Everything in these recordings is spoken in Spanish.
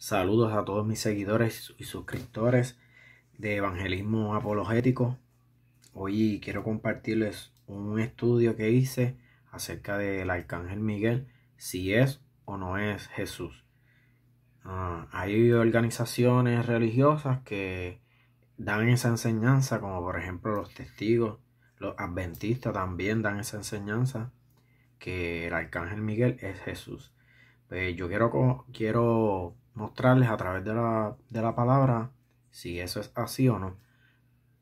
Saludos a todos mis seguidores y suscriptores de Evangelismo Apologético. Hoy quiero compartirles un estudio que hice acerca del Arcángel Miguel, si es o no es Jesús. Hay organizaciones religiosas que dan esa enseñanza, como por ejemplo los testigos, los adventistas también dan esa enseñanza, que el Arcángel Miguel es Jesús. Pues yo quiero mostrarles a través de la palabra si eso es así o no.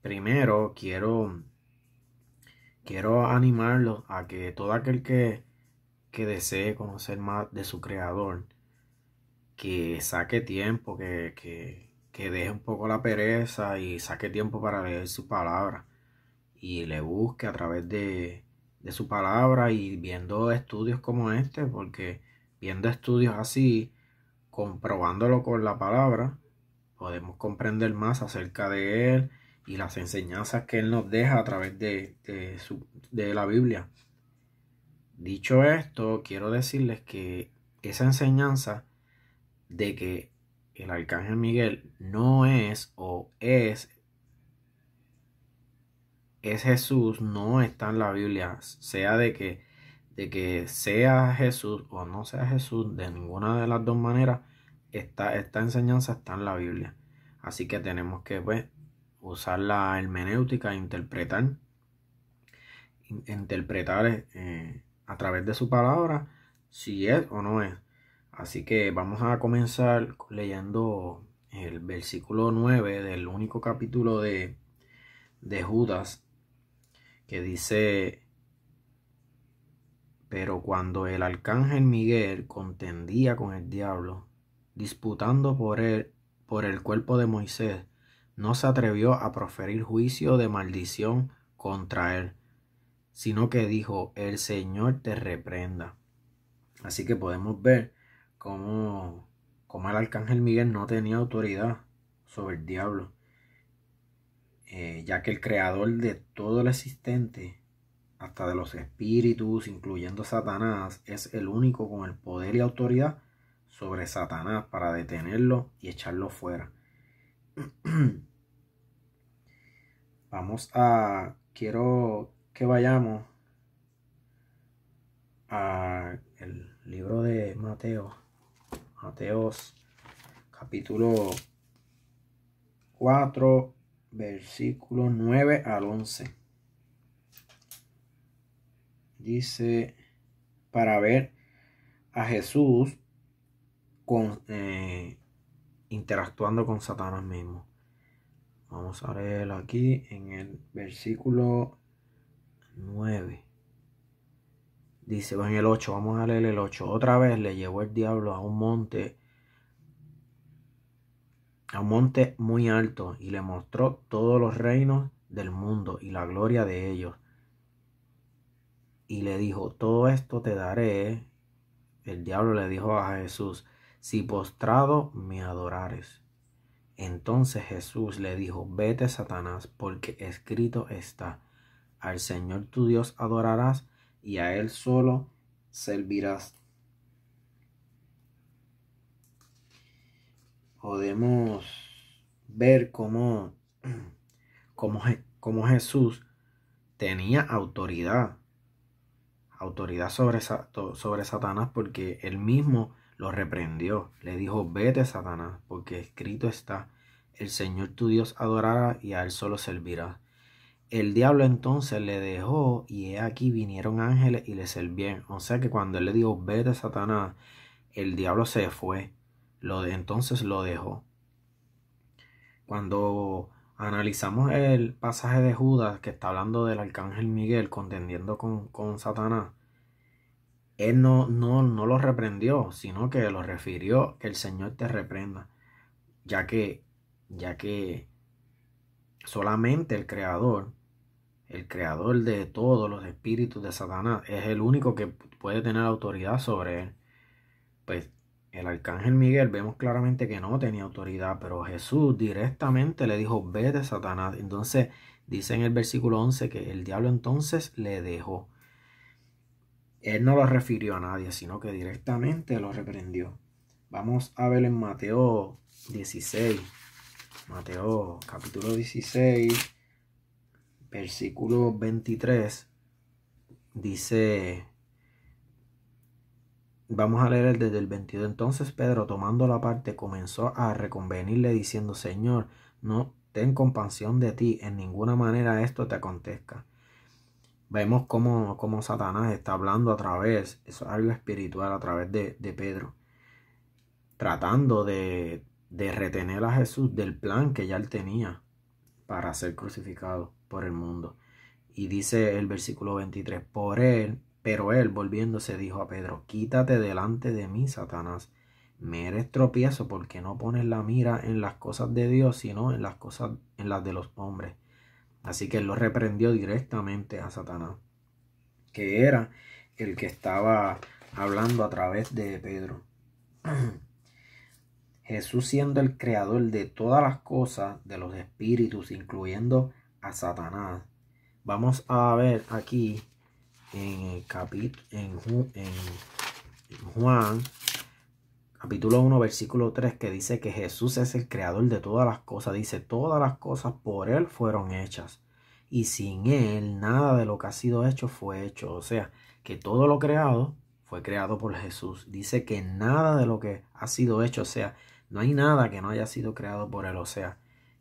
Primero quiero animarlos a que todo aquel que desee conocer más de su creador, que saque tiempo, que deje un poco la pereza y saque tiempo para leer su palabra y le busque a través de su palabra y viendo estudios como este, porque viendo estudios así, comprobándolo con la palabra, podemos comprender más acerca de él y las enseñanzas que él nos deja a través de la Biblia. Dicho esto, quiero decirles que esa enseñanza de que el Arcángel Miguel no es o es Jesús, no está en la Biblia, sea de que sea Jesús o no sea Jesús, de ninguna de las dos maneras, esta enseñanza está en la Biblia. Así que tenemos que usar la hermenéutica e interpretar a través de su palabra si es o no es. Así que vamos a comenzar leyendo el versículo 9 del único capítulo de Judas, que dice: pero cuando el arcángel Miguel contendía con el diablo, disputando por el cuerpo de Moisés, no se atrevió a proferir juicio de maldición contra él, sino que dijo: el Señor te reprenda. Así que podemos ver cómo el arcángel Miguel no tenía autoridad sobre el diablo, ya que el creador de todo lo existente, hasta de los espíritus, incluyendo Satanás, es el único con el poder y autoridad sobre Satanás para detenerlo y echarlo fuera. Quiero que vayamos a el libro de Mateos capítulo 4, versículos 9 al 11. Dice: para ver a Jesús interactuando con Satanás mismo. Vamos a leer aquí en el versículo 9. Dice, en el 8, vamos a leer el 8. Otra vez le llevó el diablo a un monte muy alto, y le mostró todos los reinos del mundo y la gloria de ellos. Y le dijo: todo esto te daré. El diablo le dijo a Jesús: si postrado me adorares. Entonces Jesús le dijo: vete, Satanás, porque escrito está: al Señor tu Dios adorarás y a Él solo servirás. Podemos ver cómo Jesús tenía autoridad sobre Satanás, porque él mismo lo reprendió. Le dijo: vete, Satanás, porque escrito está: el Señor tu Dios adorará y a Él solo servirás. El diablo entonces le dejó, y he aquí vinieron ángeles y le servían. O sea que cuando él le dijo: vete, Satanás, el diablo se fue. Entonces lo dejó. Cuando analizamos el pasaje de Judas, que está hablando del arcángel Miguel contendiendo con Satanás, él no lo reprendió, sino que lo refirió: que el Señor te reprenda, ya que solamente el creador de todos los espíritus de Satanás, es el único que puede tener autoridad sobre él. Pues el arcángel Miguel vemos claramente que no tenía autoridad, pero Jesús directamente le dijo: vete, Satanás. Entonces dice en el versículo 11 que el diablo entonces le dejó. Él no lo refirió a nadie, sino que directamente lo reprendió. Vamos a ver en Mateo 16. Mateo capítulo 16, versículo 23. Dice, vamos a leer desde el 22. Entonces Pedro, tomando la parte, comenzó a reconvenirle diciendo, Señor, no ten compasión de ti, en ninguna manera esto te acontezca. Vemos cómo Satanás está hablando a través, eso es algo espiritual, a través de Pedro, tratando de retener a Jesús del plan que ya él tenía para ser crucificado por el mundo. Y dice el versículo 23, pero él volviéndose dijo a Pedro, quítate delante de mí, Satanás, me eres tropiezo porque no pones la mira en las cosas de Dios, sino en las de los hombres. Así que él lo reprendió directamente a Satanás, que era el que estaba hablando a través de Pedro. Jesús, siendo el creador de todas las cosas, de los espíritus, incluyendo a Satanás. Vamos a ver aquí en Juan capítulo 1 versículo 3, que dice que Jesús es el creador de todas las cosas. Dice, todas las cosas por él fueron hechas, y sin él nada de lo que ha sido hecho fue hecho. O sea, que todo lo creado fue creado por Jesús. Dice que nada de lo que ha sido hecho, o sea, no hay nada que no haya sido creado por él. O sea,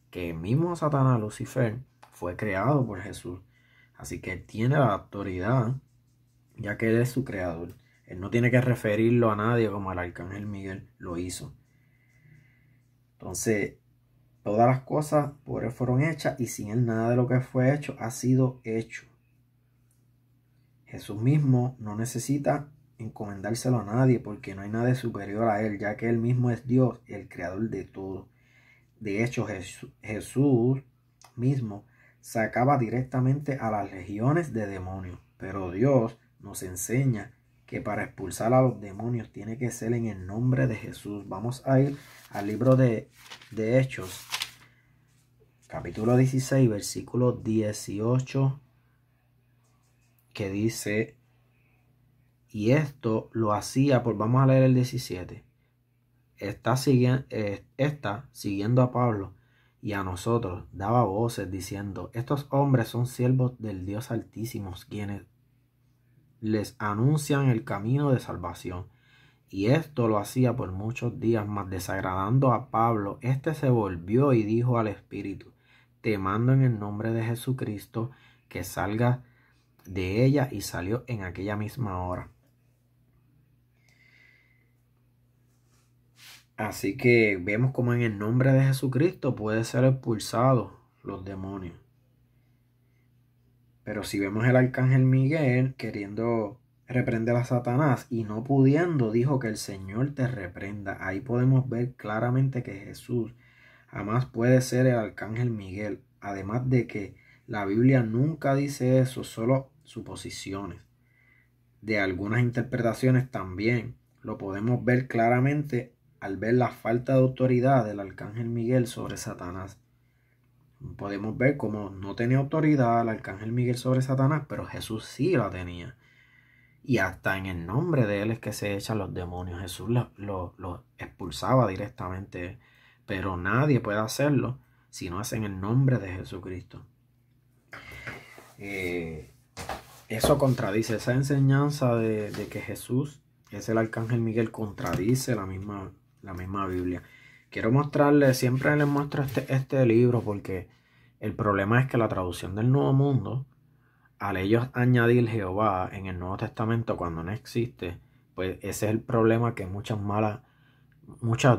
que el mismo Satanás, Lucifer, fue creado por Jesús. Así que él tiene la autoridad, ya que él es su creador. Él no tiene que referirlo a nadie como el arcángel Miguel lo hizo. Entonces, todas las cosas por él fueron hechas, y sin él nada de lo que fue hecho ha sido hecho. Jesús mismo no necesita encomendárselo a nadie, porque no hay nadie superior a él, ya que él mismo es Dios, el creador de todo. De hecho, Jesús mismo sacaba directamente a las legiones de demonios, pero Dios nos enseña que para expulsar a los demonios tiene que ser en el nombre de Jesús. Vamos a ir al libro de Hechos, capítulo 16, versículo 18, que dice, y esto lo hacía vamos a leer el 17, está siguiendo a Pablo y a nosotros, daba voces diciendo, estos hombres son siervos del Dios Altísimo, quienes les anuncian el camino de salvación. Y esto lo hacía por muchos días, mas desagradando a Pablo, éste se volvió y dijo al Espíritu, te mando en el nombre de Jesucristo que salgas de ella, y salió en aquella misma hora. Así que vemos como en el nombre de Jesucristo puede ser expulsado los demonios. Pero si vemos el arcángel Miguel queriendo reprender a Satanás y no pudiendo, dijo que el Señor te reprenda. Ahí podemos ver claramente que Jesús jamás puede ser el arcángel Miguel. Además de que la Biblia nunca dice eso, solo suposiciones. De algunas interpretaciones también lo podemos ver claramente al ver la falta de autoridad del arcángel Miguel sobre Satanás. Podemos ver cómo no tenía autoridad el arcángel Miguel sobre Satanás, pero Jesús sí la tenía. Y hasta en el nombre de él es que se echan los demonios. Jesús lo expulsaba directamente, pero nadie puede hacerlo si no es en el nombre de Jesucristo. Eso contradice, esa enseñanza de que Jesús es el arcángel Miguel, contradice la misma Biblia. Quiero mostrarles, siempre les muestro este libro, porque el problema es que la traducción del Nuevo Mundo, al ellos añadir Jehová en el Nuevo Testamento cuando no existe, pues ese es el problema, que muchas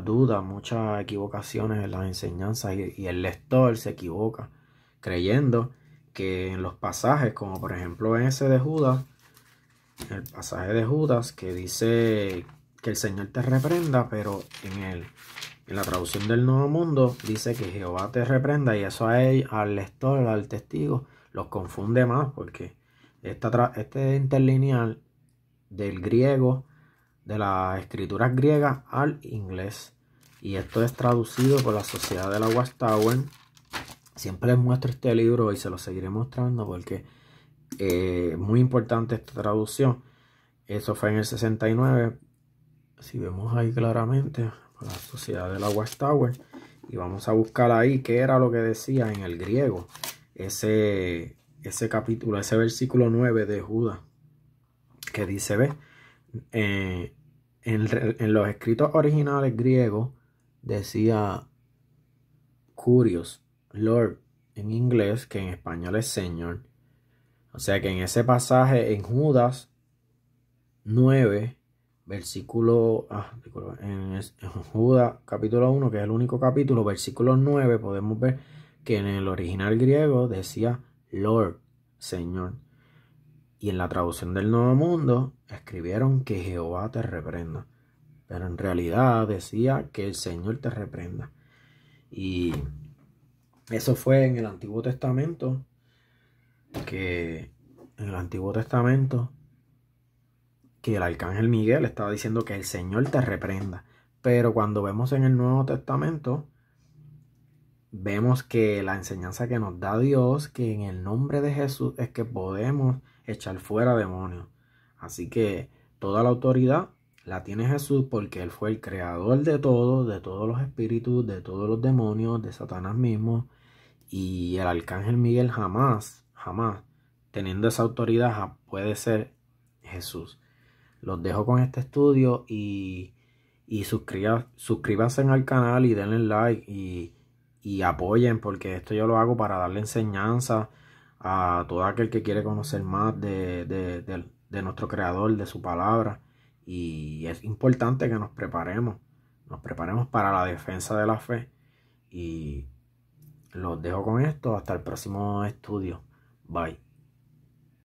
dudas, muchas equivocaciones en las enseñanzas, y el lector se equivoca creyendo que en los pasajes, como por ejemplo en ese de Judas, el pasaje de Judas que dice que el Señor te reprenda, pero en la traducción del Nuevo Mundo dice que Jehová te reprenda, y eso al lector, al testigo, los confunde más, porque este interlineal del griego, de las escrituras griegas al inglés, y esto es traducido por la Sociedad de la Watchtower. Siempre les muestro este libro y se lo seguiré mostrando porque es muy importante esta traducción. Eso fue en el 69. si vemos ahí claramente, la sociedad de la Watchtower, y vamos a buscar ahí qué era lo que decía en el griego ese capítulo, ese versículo 9 de Judas, que dice, ve, en los escritos originales griegos decía Curios, Lord, en inglés, que en español es Señor. O sea que en ese pasaje, en Judas 9, versículo, en Judas capítulo 1, que es el único capítulo, versículo 9, podemos ver que en el original griego decía Lord, Señor. Y en la traducción del Nuevo Mundo escribieron que Jehová te reprenda. Pero en realidad decía que el Señor te reprenda. Y eso fue en el Antiguo Testamento, que en el Antiguo Testamento que el arcángel Miguel estaba diciendo que el Señor te reprenda. Pero cuando vemos en el Nuevo Testamento, vemos que la enseñanza que nos da Dios, que en el nombre de Jesús es que podemos echar fuera demonios. Así que toda la autoridad la tiene Jesús porque Él fue el creador de todos los espíritus, de todos los demonios, de Satanás mismo. Y el arcángel Miguel jamás, teniendo esa autoridad, puede ser Jesús. Los dejo con este estudio y suscríbanse al canal y denle like y apoyen, porque esto yo lo hago para darle enseñanza a todo aquel que quiere conocer más de nuestro creador, de su palabra. Y es importante que nos preparemos para la defensa de la fe. Y los dejo con esto. Hasta el próximo estudio. Bye.